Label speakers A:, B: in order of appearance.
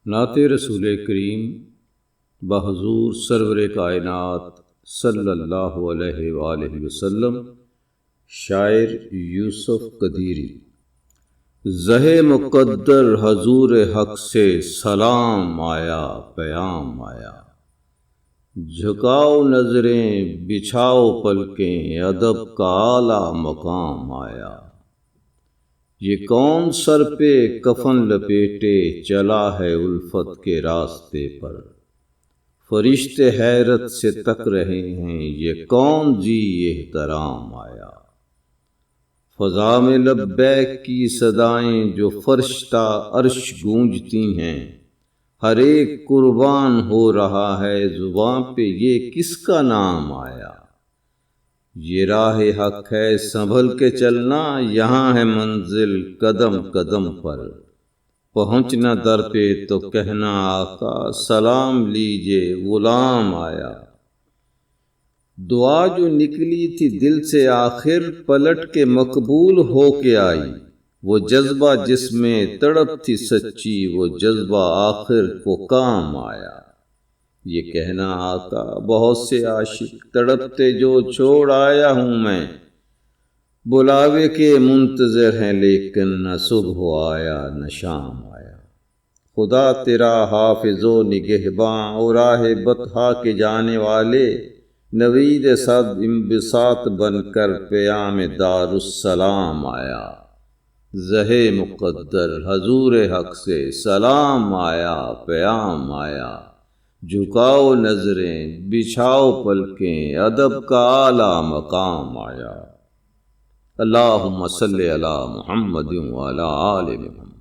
A: نعت رسول کریم بحضور سرور کائنات صلی اللہ علیہ وآلہ وسلم۔ شاعر یوسف قدیری۔ زہ مقدر حضور حق سے سلام آیا پیام آیا، جھکاؤ نظریں بچھاؤ پلکیں ادب کا اعلیٰ مقام آیا۔ یہ کون سر پہ کفن لپیٹے چلا ہے الفت کے راستے پر، فرشتے حیرت سے تک رہے ہیں یہ کون جی احترام آیا۔ فضا میں لبیک کی صدائیں جو فرش تا عرش گونجتی ہیں، ہر ایک قربان ہو رہا ہے زباں پہ یہ کس کا نام آیا۔ یہ راہ حق ہے سنبھل کے چلنا، یہاں ہے منزل قدم قدم پر، پہنچنا در پہ تو کہنا آقا سلام لیجے غلام آیا۔ دعا جو نکلی تھی دل سے آخر پلٹ کے مقبول ہو کے آئی، وہ جذبہ جس میں تڑپ تھی سچی وہ جذبہ آخر کو کام آیا۔ یہ کہنا آقا بہت سے عاشق تڑپتے جو چھوڑ آیا ہوں میں، بلاوے کے منتظر ہیں لیکن نہ صبح آیا نہ شام آیا۔ خدا تیرا حافظ و نگہباں اور راہ بطحا کے جانے والے، نوید صد انبساط بن کر پیام دار السلام آیا۔ زہ مقدر حضور حق سے سلام آیا پیام آیا، جھکاؤ نظریں بچھاؤ پلکیں ادب کا اعلیٰ مقام آیا۔ اللہم صلی علی محمد وعلی آل محمد۔